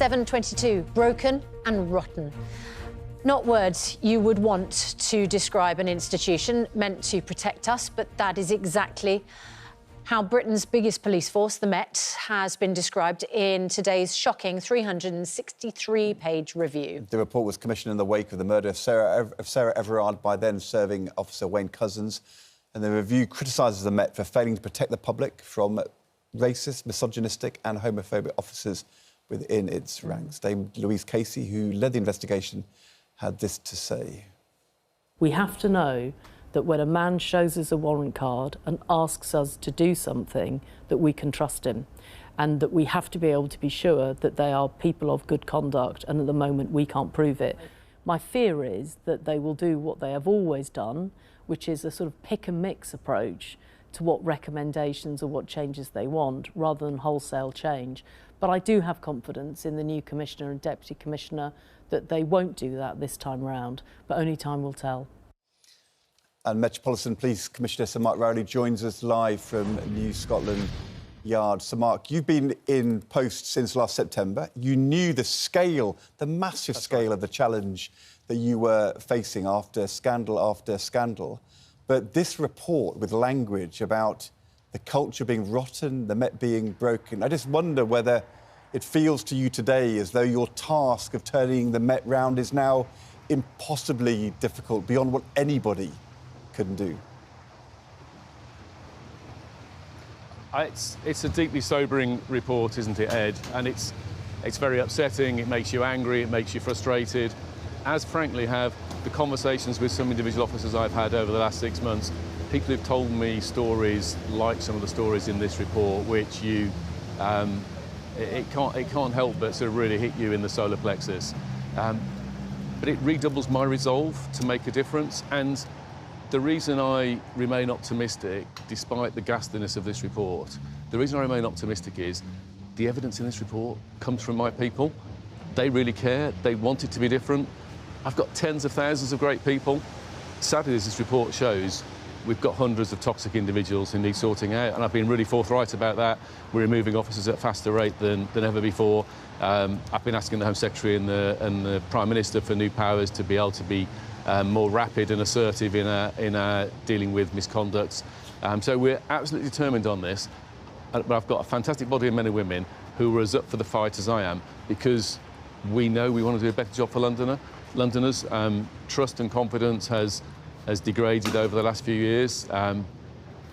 7:22, broken and rotten. Not words you would want to describe an institution meant to protect us, but that is exactly how Britain's biggest police force, the Met, has been described in today's shocking 363-page review. The report was commissioned in the wake of the murder of Sarah Everard by then-serving Officer Wayne Couzens, and the review criticises the Met for failing to protect the public from racist, misogynistic and homophobic officers within its ranks. Dame Louise Casey, who led the investigation, had this to say. We have to know that when a man shows us a warrant card and asks us to do something, that we can trust him, and that we have to be able to be sure that they are people of good conduct, and at the moment we can't prove it. My fear is that they will do what they have always done, which is a sort of pick and mix approach to what recommendations or what changes they want, rather than wholesale change. But I do have confidence in the new Commissioner and Deputy Commissioner that they won't do that this time round, but only time will tell. And Metropolitan Police Commissioner Sir Mark Rowley joins us live from New Scotland Yard. Sir Mark, you've been in post since last September. You knew the scale, the massive scale of the challenge that you were facing after scandal. But this report with language about the culture being rotten, the Met being broken, I just wonder whether it feels to you today as though your task of turning the Met round is now impossibly difficult, beyond what anybody couldn't do. It's a deeply sobering report, isn't it, Ed? And it's very upsetting. It makes you angry. It makes you frustrated, as frankly have the conversations with some individual officers I've had over the last 6 months. People who've told me stories like some of the stories in this report, which it can't help but sort of really hit you in the solar plexus. But it redoubles my resolve to make a difference. And the reason I remain optimistic, despite the ghastliness of this report, the reason I remain optimistic is the evidence in this report comes from my people. They really care. They want it to be different. I've got tens of thousands of great people. Sadly, as this report shows, we've got hundreds of toxic individuals who need sorting out, and I've been really forthright about that. We're removing officers at a faster rate than ever before. I've been asking the Home Secretary and the Prime Minister for new powers to be able to be more rapid and assertive in our dealing with misconducts. So we're absolutely determined on this. But I've got a fantastic body of men and women who are as up for the fight as I am, because we know we want to do a better job for Londoners. Trust and confidence has degraded over the last few years.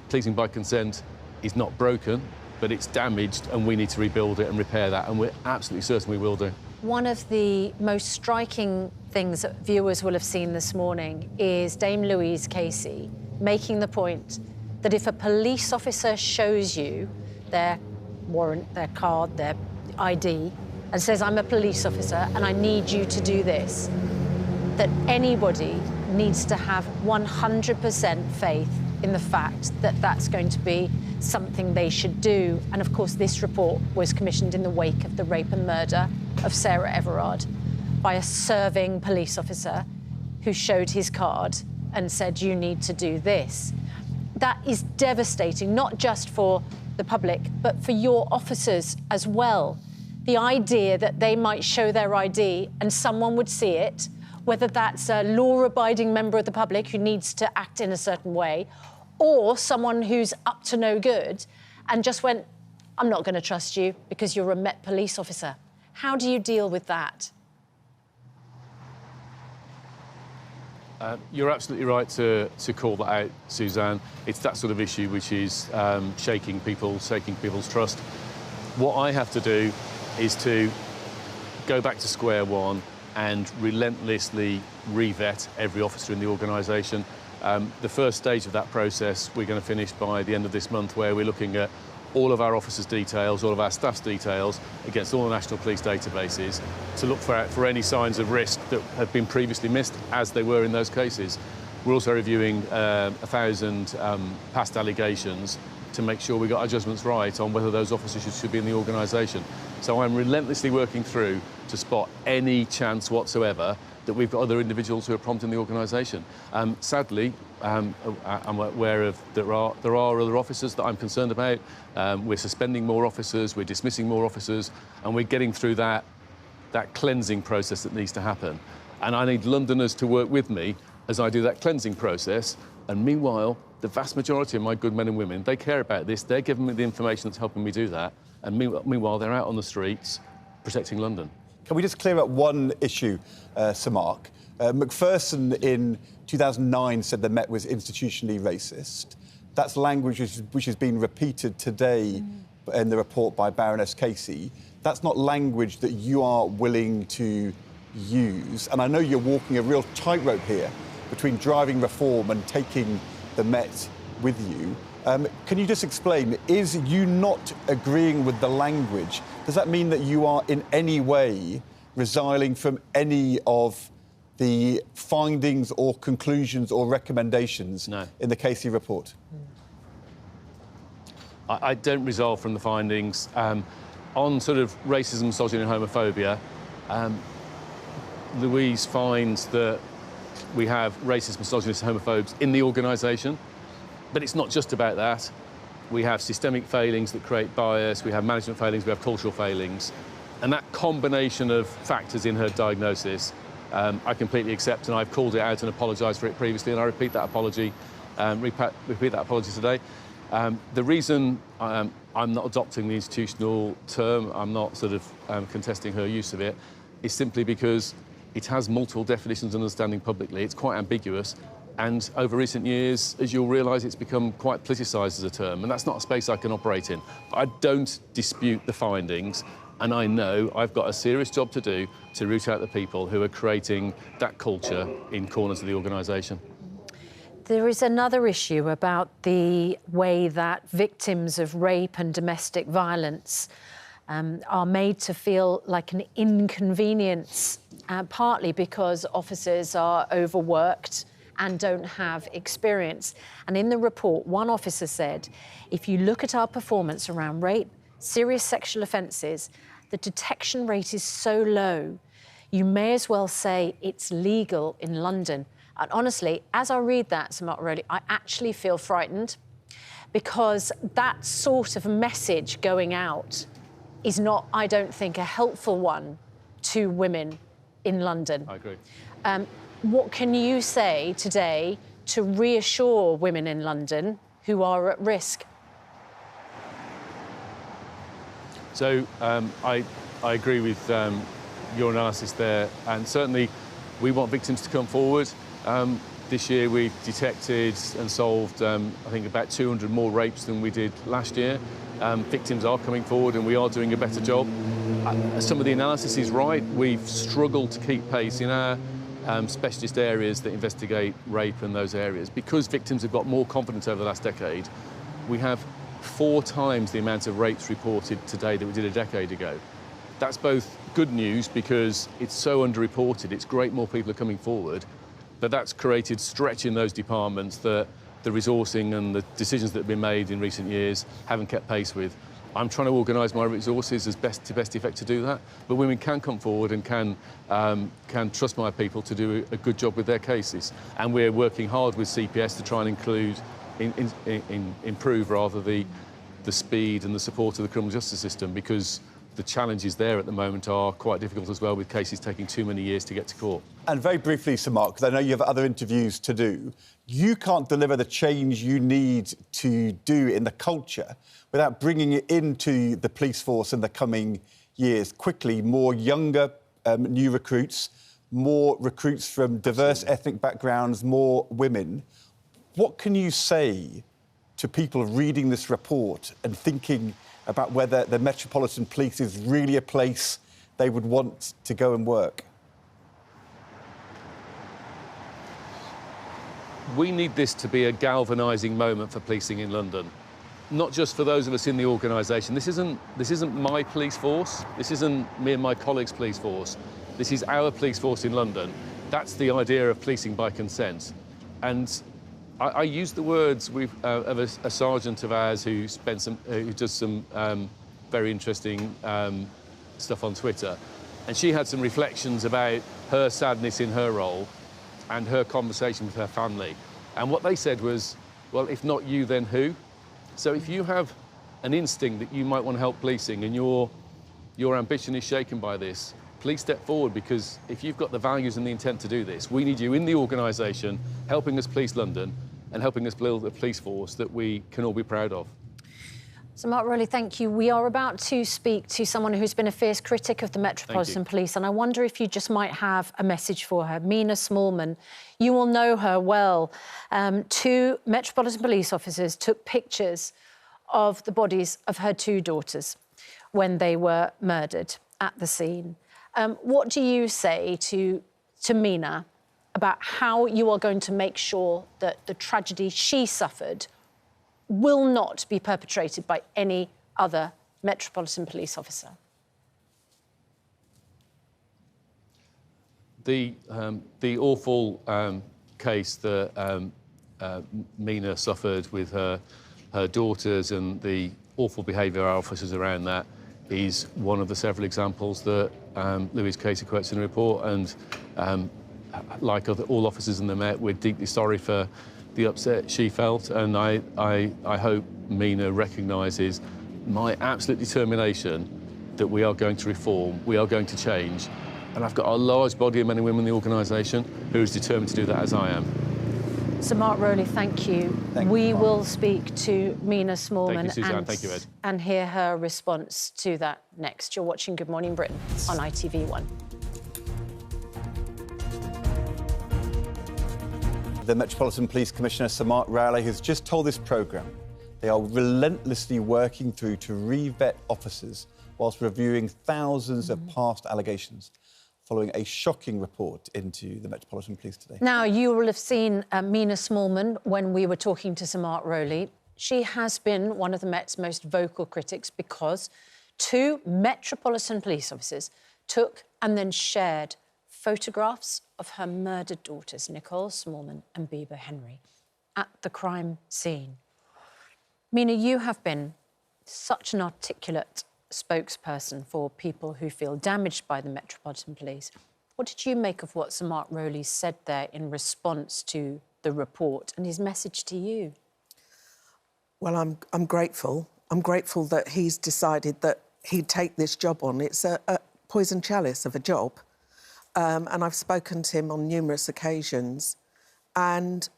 Policing by consent is not broken, but it's damaged, and we need to rebuild it and repair that, and we're absolutely certain we will do. One of the most striking things that viewers will have seen this morning is Dame Louise Casey making the point that if a police officer shows you their warrant, their card, their ID, and says, I'm a police officer and I need you to do this, that anybody needs to have 100% faith in the fact that that's going to be something they should do. And of course, this report was commissioned in the wake of the rape and murder of Sarah Everard by a serving police officer who showed his card and said, you need to do this. That is devastating, not just for the public, but for your officers as well. The idea that they might show their ID and someone would see it, whether that's a law-abiding member of the public who needs to act in a certain way, or someone who's up to no good and just went, I'm not going to trust you because you're a Met police officer. How do you deal with that? You're absolutely right to call that out, Suzanne. It's that sort of issue which is shaking people's trust. What I have to do is to go back to square one and relentlessly re-vet every officer in the organisation. The first stage of that process we're going to finish by the end of this month, where we're looking at all of our officers' details, all of our staff's details against all the national police databases to look for any signs of risk that have been previously missed, as they were in those cases. We're also reviewing 1,000 past allegations to make sure we got our judgments right on whether those officers should be in the organisation. So I'm relentlessly working through to spot any chance whatsoever that we've got other individuals who are prompt in the organisation. Sadly, I'm aware of there are other officers that I'm concerned about. We're suspending more officers, we're dismissing more officers, and we're getting through that that cleansing process that needs to happen. And I need Londoners to work with me as I do that cleansing process. And meanwhile, the vast majority of my good men and women, they care about this. They're giving me the information that's helping me do that. And meanwhile, they're out on the streets protecting London. Can we just clear up one issue, Sir Mark? Macpherson in 2009 said the Met was institutionally racist. That's language which has been repeated today in the report by Baroness Casey. That's not language that you are willing to use. And I know you're walking a real tightrope here between driving reform and taking the Met with you. Can you just explain, is you not agreeing with the language, does that mean that you are in any way resiling from any of the findings or conclusions or recommendations in the Casey report? I don't resolve from the findings. On sort of racism, misogyny and homophobia, Louise finds that we have racist, misogynist, homophobes in the organisation. But it's not just about that. We have systemic failings that create bias, we have management failings, we have cultural failings. And that combination of factors in her diagnosis, I completely accept, and I've called it out and apologised for it previously, and I repeat that apology today. The reason I'm not adopting the institutional term, I'm not sort of contesting her use of it, is simply because it has multiple definitions and understanding publicly. It's quite ambiguous. And over recent years, as you'll realise, it's become quite politicised as a term, and that's not a space I can operate in. But I don't dispute the findings, and I know I've got a serious job to do to root out the people who are creating that culture in corners of the organisation. There is another issue about the way that victims of rape and domestic violence are made to feel like an inconvenience, partly because officers are overworked and don't have experience. And in the report, one officer said, if you look at our performance around rape, serious sexual offences, the detection rate is so low, you may as well say it's legal in London. And honestly, as I read that, Sir Mark Rowley, I actually feel frightened, because that sort of message going out is not, I don't think, a helpful one to women in London. I agree. What can you say today to reassure women in London who are at risk? So I agree with your analysis there, and certainly we want victims to come forward. This year we've detected and solved, I think, about 200 more rapes than we did last year. Victims are coming forward and we are doing a better job. Some of the analysis is right. We've struggled to keep pace in our specialist areas that investigate rape and those areas. Because victims have got more confidence over the last decade, we have 4 times the amount of rapes reported today that we did a decade ago. That's both good news because it's so underreported, it's great more people are coming forward, but that's created stretch in those departments that the resourcing and the decisions that have been made in recent years haven't kept pace with. I'm trying to organise my resources as best effect to do that, but women can come forward and can trust my people to do a good job with their cases. And we're working hard with CPS to try and improve rather the speed and the support of the criminal justice system, because the challenges there at the moment are quite difficult as well, with cases taking too many years to get to court. And very briefly, Sir Mark, because I know you have other interviews to do, you can't deliver the change you need to do in the culture without bringing it into the police force in the coming years. Quickly, more younger new recruits, more recruits from diverse ethnic backgrounds, more women. What can you say to people reading this report and thinking about whether the Metropolitan Police is really a place they would want to go and work? We need this to be a galvanising moment for policing in London, not just for those of us in the organisation. This isn't my police force. This isn't me and my colleagues' police force. This is our police force in London. That's the idea of policing by consent. And I use the words of a sergeant of ours who does some very interesting stuff on Twitter, and she had some reflections about her sadness in her role and her conversation with her family. And what they said was, well, if not you, then who? So if you have an instinct that you might want to help policing and your ambition is shaken by this, please step forward, because if you've got the values and the intent to do this, we need you in the organisation, helping us police London and helping us build a police force that we can all be proud of. So, Mark Rowley, thank you. We are about to speak to someone who's been a fierce critic of the Metropolitan Police, and I wonder if you just might have a message for her. Mina Smallman, you will know her well. 2 Metropolitan Police officers took pictures of the bodies of her 2 daughters when they were murdered at the scene. What do you say to Mina about how you are going to make sure that the tragedy she suffered will not be perpetrated by any other Metropolitan Police officer? The awful case that Mina suffered with her daughters and the awful behaviour of our officers around that is one of the several examples that Louise Casey quotes in the report. And like all officers in the Met, we're deeply sorry for the upset she felt, and I hope Mina recognises my absolute determination that we are going to reform, we are going to change, and I've got a large body of men and women in the organisation who is determined to do that, as I am. Sir Mark Rowley, thank you. We will speak to Mina Smallman. Thank you, Suzanne. Thank you, Ed. And hear her response to that next. You're watching Good Morning Britain on ITV1. The Metropolitan Police Commissioner, Sir Mark Rowley, has just told this programme they are relentlessly working through to re-vet officers whilst reviewing thousands of past allegations, following a shocking report into the Metropolitan Police today. Now, you will have seen Mina Smallman when we were talking to Sir Mark Rowley. She has been one of the Met's most vocal critics because 2 Metropolitan Police officers took and then shared photographs of her murdered daughters, Nicole Smallman and Bieber Henry, at the crime scene. Mina, you have been such an articulate spokesperson for people who feel damaged by the Metropolitan Police. What did you make of what Sir Mark Rowley said there in response to the report and his message to you? Well, I'm grateful. I'm grateful that he's decided that he'd take this job on. It's a poison chalice of a job. And I've spoken to him on numerous occasions. And,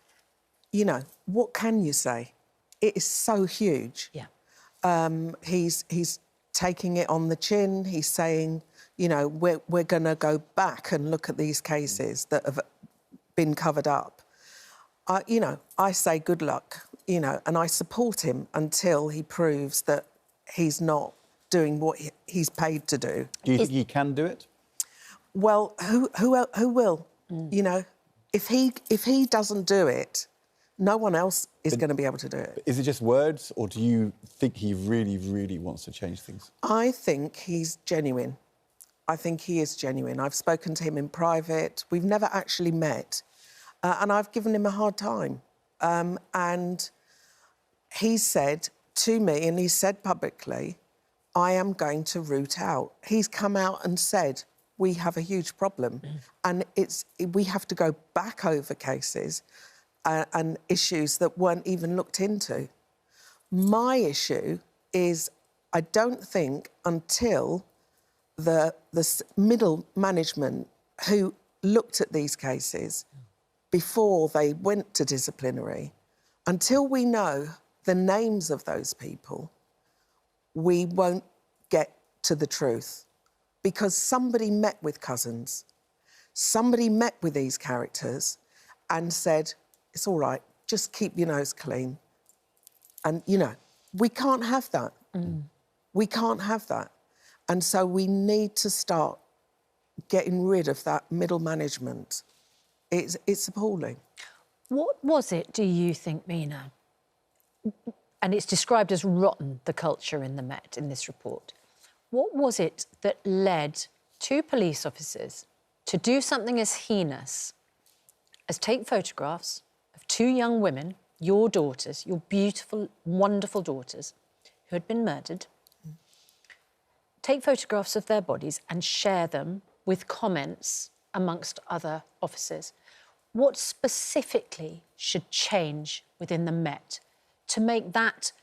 you know, what can you say? It is so huge. Yeah. He's taking it on the chin. He's saying, you know, we're going to go back and look at these cases that have been covered up. You know, I say good luck, you know, and I support him until he proves that he's not doing what he's paid to do. Do you think he can do it? Well, who will? You know, if he doesn't do it, no one else is going to be able to do it. Is it just words, or do you think he really, really wants to change things? I think he's genuine. I think he is genuine. I've spoken to him in private. We've never actually met. And I've given him a hard time. And he said to me, and he said publicly, I am going to root out. He's come out and said, we have a huge problem. And we have to go back over cases and issues that weren't even looked into. My issue is I don't think until the middle management who looked at these cases before they went to disciplinary, until we know the names of those people, we won't get to the truth. Because somebody met with cousins, somebody met with these characters and said, it's all right, just keep your nose clean. And, you know, we can't have that. We can't have that. And so we need to start getting rid of that middle management. It's appalling. What was it, do you think, Mina? And it's described as rotten, the culture in the Met in this report. What was it that led 2 police officers to do something as heinous as take photographs of 2 young women, your daughters, your beautiful, wonderful daughters, who had been murdered, take photographs of their bodies and share them with comments amongst other officers? What specifically should change within the Met to make that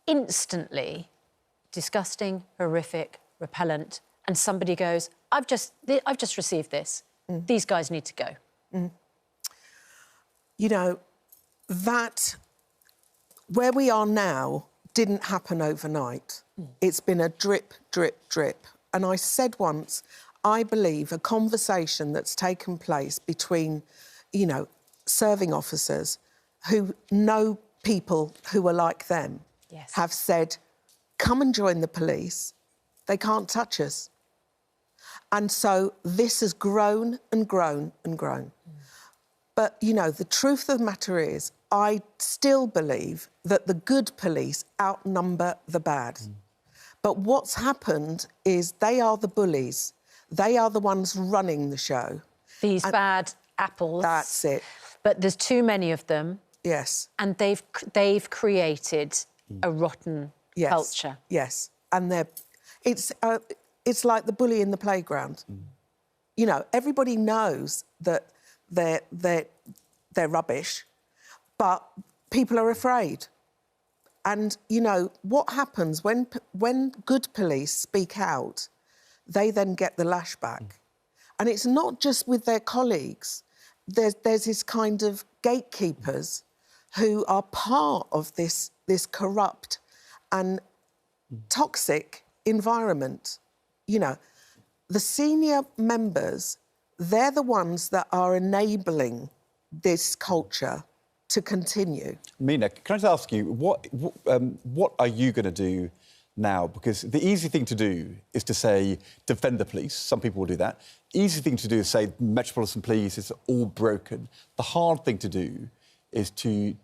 instantly disgusting, horrific, repellent, and somebody goes, I've just received this. These guys need to go. You know, that where we are now didn't happen overnight. It's been a drip, drip, drip. And I said once, I believe a conversation that's taken place between, you know, serving officers who know people who are like them have said, come and join the police. They can't touch us. And so this has grown and grown and grown. But, you know, the truth of the matter is, I still believe that the good police outnumber the bad. But what's happened is they are the bullies. They are the ones running the show. These bad apples. That's it. But there's too many of them. Yes. And they've created a rotten culture. Yes. And it's like the bully in the playground. You know, everybody knows that they're rubbish, but people are afraid. And, you know, what happens when good police speak out, they then get the lashback. And it's not just with their colleagues. There's this kind of gatekeepers who are part of this corrupt and toxic environment. You know, the senior members, they're the ones that are enabling this culture to continue. Mina, can I just ask you, what are you going to do now? Because the easy thing to do is to say, defend the police. Some people will do that. Easy thing to do is say, Metropolitan Police is all broken. The hard thing to do is to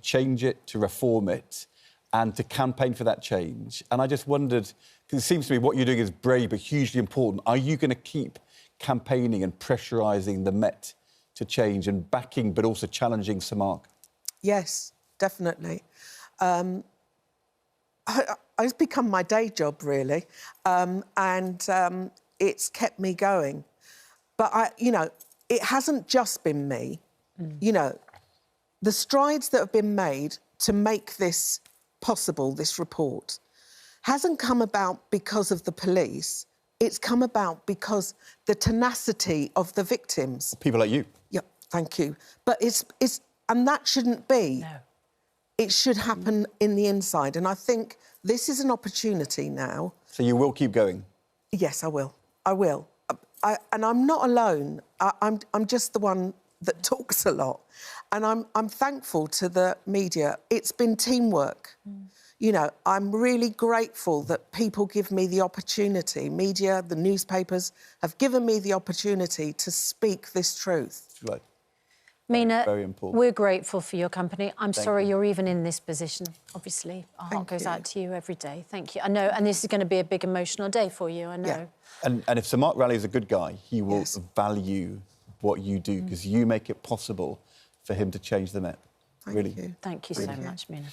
change it, to reform it, and to campaign for that change. And I just wondered, because it seems to me what you're doing is brave but hugely important. Are you going to keep campaigning and pressurising the Met to change and backing but also challenging Sir Mark? Yes, definitely. It's become my day job, really, and it's kept me going. But, you know, it hasn't just been me. You know, the strides that have been made to make this possible, this report, hasn't come about because of the police. It's come about because the tenacity of the victims. People like you. Yeah, thank you. But and that shouldn't be. No. It should happen in the inside. And I think this is an opportunity now. So you will keep going? Yes, I will. I will. And I'm not alone. I'm just the one that talks a lot. And I'm thankful to the media. It's been teamwork. You know, I'm really grateful that people give me the opportunity. Media, the newspapers have given me the opportunity to speak this truth. Right. Mina, very important. We're grateful for your company. I'm sorry you're even in this position, obviously. Our heart goes out to you every day. Thank you. I know, and this is going to be a big emotional day for you, I know. Yeah. And if Sir Mark Rowley is a good guy, he will value what you do because you make it possible for him to change the Met. Thank you. Thank you so much, Mina.